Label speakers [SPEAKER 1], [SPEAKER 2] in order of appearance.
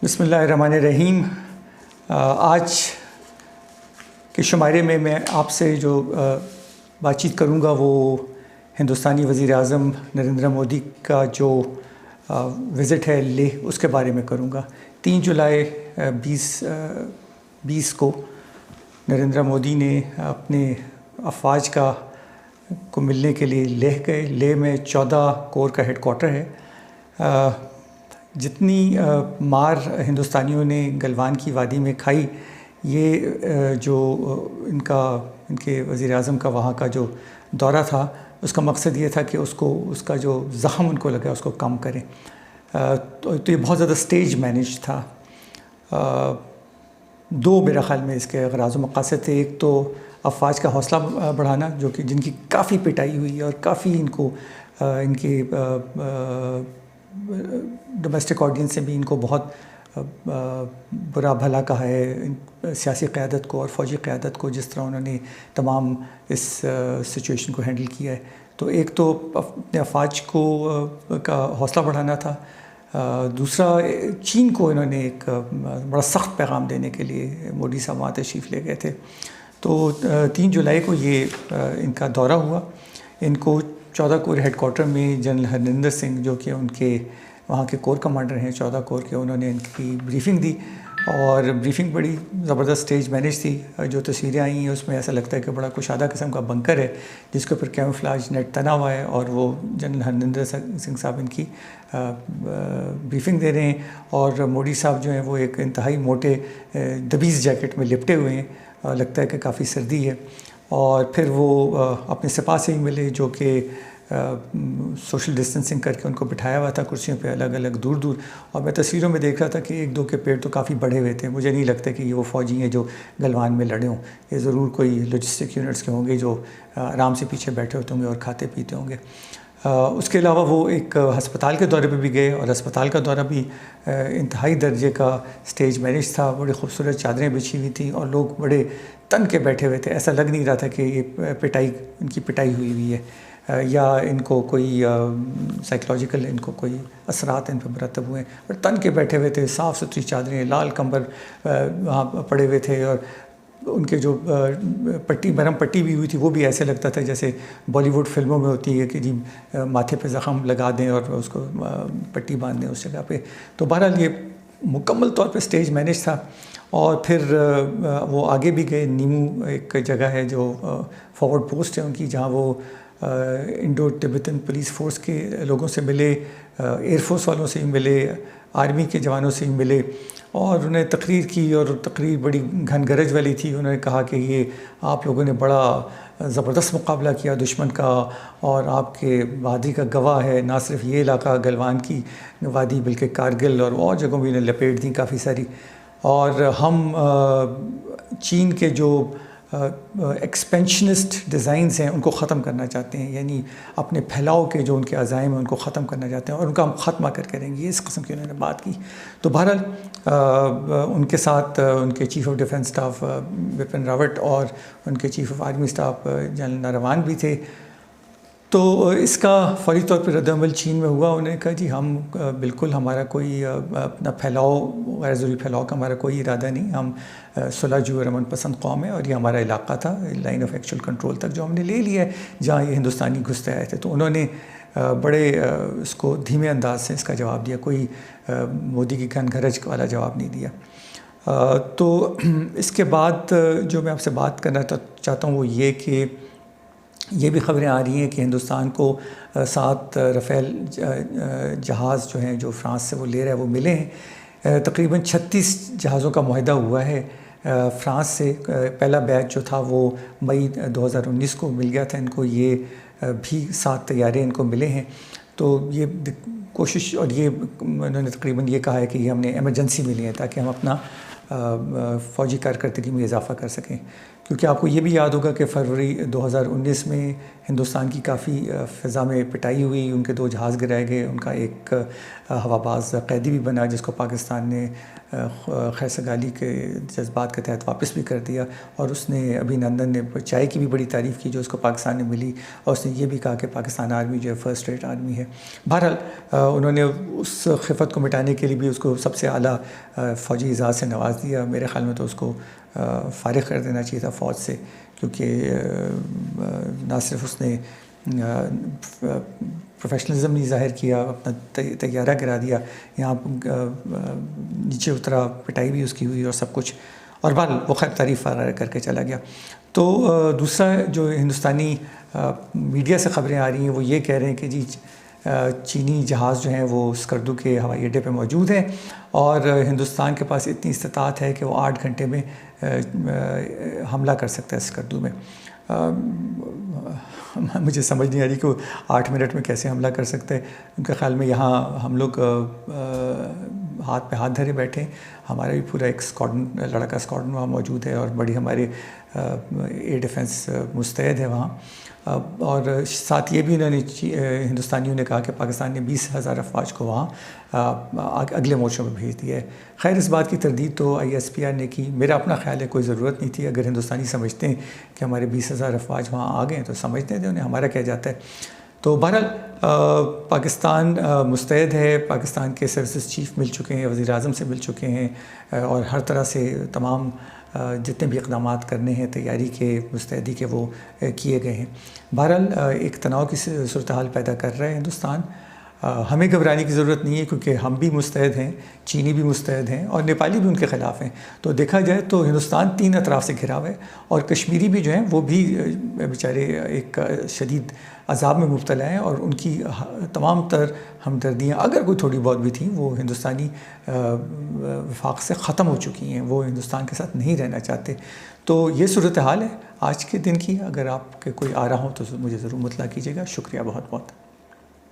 [SPEAKER 1] بسم اللہ الرحمن الرحیم۔ آج کے شمارے میں آپ سے جو بات چیت کروں گا وہ ہندوستانی وزیر اعظم نریندر مودی کا جو وزٹ ہے لیہ، اس کے بارے میں کروں گا۔ 3 جولائی 2020 کو نریندر مودی نے اپنے افواج کو ملنے کے لیے لیہ گئے۔ لیہ میں 14 کور کا ہیڈ کوارٹر ہے۔ جتنی مار ہندوستانیوں نے گلوان کی وادی میں کھائی، یہ جو ان کے وزیر اعظم کا وہاں کا جو دورہ تھا، اس کا مقصد یہ تھا کہ اس کا جو زخم ان کو لگا اس کو کم کریں۔ تو یہ بہت زیادہ سٹیج مینیج تھا۔ 2 میرا خیال میں اس کے غراض و مقاصد تھے۔ ایک تو افواج کا حوصلہ بڑھانا، جن کی کافی پٹائی ہوئی ہے اور کافی ان کے ڈومیسٹک آڈینس سے بھی ان کو بہت برا بھلا کہا ہے، سیاسی قیادت کو اور فوجی قیادت کو، جس طرح انہوں نے تمام اس سچویشن کو ہینڈل کیا ہے۔ تو ایک تو اپنے افواج کا حوصلہ بڑھانا تھا۔ دوسرا، چین کو انہوں نے ایک بڑا سخت پیغام دینے کے لیے مودی صاحب وہاں تشریف لے گئے تھے۔ تو 3 جولائی کو یہ ان کا دورہ ہوا۔ ان کو 14 کور ہیڈ کوارٹر میں جنرل ہرمندر سنگھ، جو کہ ان کے وہاں کے کور کمانڈر ہیں 14 کور کے، انہوں نے ان کی بریفنگ دی، اور بریفنگ بڑی زبردست سٹیج مینیج تھی۔ جو تصویریں آئی ہیں اس میں ایسا لگتا ہے کہ بڑا کشادہ قسم کا بنکر ہے جس کے اوپر کیموفلاج نیٹ تنا ہوا ہے، اور وہ جنرل ہرمندر سنگھ صاحب ان کی بریفنگ دے رہے ہیں، اور مودی صاحب جو ہیں وہ ایک انتہائی موٹے دبیز جیکٹ میں لپٹے ہوئے ہیں، لگتا ہے کہ کافی سردی ہے۔ اور پھر وہ اپنے سپاہ سے ہی ملے، جو کہ سوشل ڈسٹنسنگ کر کے ان کو بٹھایا ہوا تھا کرسیوں پہ الگ الگ دور دور، اور میں تصویروں میں دیکھ رہا تھا کہ 1-2 کے پیڑ تو کافی بڑے ہوئے تھے۔ مجھے نہیں لگتا کہ یہ وہ فوجی ہیں جو گلوان میں لڑے ہوں، یہ ضرور کوئی لاجسٹک یونٹس کے ہوں گے جو آرام سے پیچھے بیٹھے ہوتے ہوں گے اور کھاتے پیتے ہوں گے۔ اس کے علاوہ وہ ایک ہسپتال کے دورے پہ بھی گئے، اور ہسپتال کا دورہ بھی انتہائی درجے کا سٹیج مینیج تھا۔ بڑی خوبصورت چادریں بچھی ہوئی تھیں اور لوگ بڑے تن کے بیٹھے ہوئے تھے۔ ایسا لگ نہیں رہا تھا کہ یہ ان کی پٹائی ہوئی ہے، یا ان کو کوئی سائیکلوجیکل ان کو کوئی اثرات ان پہ مرتب ہوئے ہیں، اور تن کے بیٹھے ہوئے تھے۔ صاف ستھری چادریں، لال کمبل وہاں پڑے ہوئے تھے، اور ان کے جو مرہم پٹی بھی ہوئی تھی وہ بھی ایسے لگتا تھا جیسے بالی ووڈ فلموں میں ہوتی ہے کہ جی ماتھے پہ زخم لگا دیں اور اس کو پٹی باندھ دیں اس جگہ پہ۔ تو بہرحال یہ مکمل طور پہ سٹیج مینیج تھا۔ اور پھر وہ آگے بھی گئے۔ نیمو ایک جگہ ہے جو فارورڈ پوسٹ ہے ان کی، جہاں وہ انڈو ٹبیٹن پولیس فورس کے لوگوں سے ملے، ایئر فورس والوں سے ملے، آرمی کے جوانوں سے ملے، اور انہوں نے تقریر کی، اور تقریر بڑی گھن گرج والی تھی۔ انہوں نے کہا کہ یہ آپ لوگوں نے بڑا زبردست مقابلہ کیا دشمن کا، اور آپ کے بہادری کا گواہ ہے نہ صرف یہ علاقہ گلوان کی وادی بلکہ کارگل اور جگہوں بھی انہیں لپیٹ دیں کافی ساری، اور ہم چین کے جو ایکسپینشنسٹ ڈیزائنز ہیں ان کو ختم کرنا چاہتے ہیں، یعنی اپنے پھیلاؤ کے جو ان کے عزائم ہیں ان کو ختم کرنا چاہتے ہیں، اور ان کا ہم خاتمہ کریں گے۔ اس قسم کی انہوں نے بات کی۔ تو بہرحال ان کے ساتھ ان کے chief of defence staff Bipin Rawat اور ان کے chief of army staff general Naravane بھی تھے۔ تو اس کا فوری طور پہ رد عمل چین میں ہوا۔ انہوں نے کہا جی ہم بالکل، ہمارا کوئی اپنا پھیلاؤ، غیر ضروری پھیلاؤ کا ہمارا کوئی ارادہ نہیں، ہم صلح جو اور امن پسند قوم ہے، اور یہ ہمارا علاقہ تھا لائن آف ایکچوئل کنٹرول تک جو ہم نے لے لیا ہے جہاں یہ ہندوستانی گھستے آئے تھے۔ تو انہوں نے بڑے اس کو دھیمے انداز سے اس کا جواب دیا، کوئی مودی کی گھن گرج والا جواب نہیں دیا۔ تو اس کے بعد جو میں آپ سے بات کرنا چاہتا ہوں وہ یہ کہ یہ بھی خبریں آ رہی ہیں کہ ہندوستان کو 7 رفیل جہاز جو ہیں جو فرانس سے وہ لے رہا ہے وہ ملے ہیں۔ تقریباً 36 جہازوں کا معاہدہ ہوا ہے فرانس سے۔ پہلا بیچ جو تھا وہ مئی 2019 کو مل گیا تھا ان کو، یہ بھی 7 طیارے ان کو ملے ہیں۔ تو یہ کوشش، اور یہ انہوں نے تقریباً یہ کہا ہے کہ یہ ہم نے ایمرجنسی ملی ہے تاکہ ہم اپنا فوجی کارکردگی میں اضافہ کر سکیں، کیونکہ آپ کو یہ بھی یاد ہوگا کہ فروری 2019 میں ہندوستان کی کافی فضا میں پٹائی ہوئی، ان کے 2 جہاز گرائے گئے، ان کا ایک ہوا باز قیدی بھی بنا جس کو پاکستان نے خیر سگالی کے جذبات کے تحت واپس بھی کر دیا، اور اس نے ابھی نندن نے چائے کی بھی بڑی تعریف کی جو اس کو پاکستان نے ملی، اور اس نے یہ بھی کہا کہ پاکستان آرمی جو ہے فرسٹ ریٹ آرمی ہے۔ بہرحال انہوں نے اس خفت کو مٹانے کے لیے بھی اس کو سب سے اعلیٰ فوجی اعزاز سے نواز دیا۔ میرے خیال میں تو اس کو فارغ کر دینا چاہیے تھا فوج سے، کیونکہ نہ صرف اس نے پروفیشنلزم نہیں ظاہر کیا، اپنا طیارہ گرا دیا، یہاں نیچے اترا، پٹائی بھی اس کی ہوئی اور سب کچھ، اور بہرحال وہ خیر تعریف کر کے چلا گیا۔ تو دوسرا جو ہندوستانی میڈیا سے خبریں آ رہی ہیں وہ یہ کہہ رہے ہیں کہ جی چینی جہاز جو ہیں وہ اسکردو کے ہوائی اڈے پہ موجود ہیں، اور ہندوستان کے پاس اتنی استطاعت ہے کہ وہ 8 گھنٹے میں حملہ کر سکتا ہے اسکردو میں۔ مجھے سمجھ نہیں آ رہی کہ وہ 8 منٹ میں کیسے حملہ کر سکتے ہیں۔ ان کے خیال میں یہاں ہم لوگ ہاتھ پہ ہاتھ دھرے بیٹھے، ہمارا بھی پورا ایک اسکواڈن، لڑکا اسکواڈن وہاں موجود ہے، اور بڑی ہمارے ایئر ڈیفنس مستعد ہے وہاں، اور ساتھ یہ بھی انہوں نے ہندوستانیوں نے کہا کہ پاکستان نے 20,000 افواج کو وہاں اگلے مورچوں میں بھیج دیا ہے۔ خیر اس بات کی تردید تو ISPR نے کی، میرا اپنا خیال ہے کوئی ضرورت نہیں تھی، اگر ہندوستانی سمجھتے ہیں کہ ہمارے 20,000 افواج وہاں آ گئے تو سمجھتے تھے انہیں، ہمارا کیا جاتا ہے۔ تو بہرحال پاکستان مستعد ہے، پاکستان کے سروسز چیف مل چکے ہیں، وزیر اعظم سے مل چکے ہیں، اور ہر طرح سے تمام جتنے بھی اقدامات کرنے ہیں تیاری کے، مستعدی کے، وہ کیے گئے ہیں۔ بہرحال ایک تناؤ کی صورتحال پیدا کر رہا ہے ہندوستان۔ ہمیں گھبرانے کی ضرورت نہیں ہے کیونکہ ہم بھی مستعد ہیں، چینی بھی مستعد ہیں، اور نیپالی بھی ان کے خلاف ہیں۔ تو دیکھا جائے تو ہندوستان 3 اطراف سے گھرا ہوا ہے، اور کشمیری بھی جو ہیں وہ بھی بیچارے ایک شدید عذاب میں مبتلا ہیں، اور ان کی تمام تر ہمدردیاں اگر کوئی تھوڑی بہت بھی تھیں وہ ہندوستانی وفاق سے ختم ہو چکی ہیں، وہ ہندوستان کے ساتھ نہیں رہنا چاہتے۔ تو یہ صورتحال ہے آج کے دن کی۔ اگر آپ کے کوئی آ رہا ہو تو مجھے ضرور مطلع کیجیے گا۔ شکریہ بہت بہت۔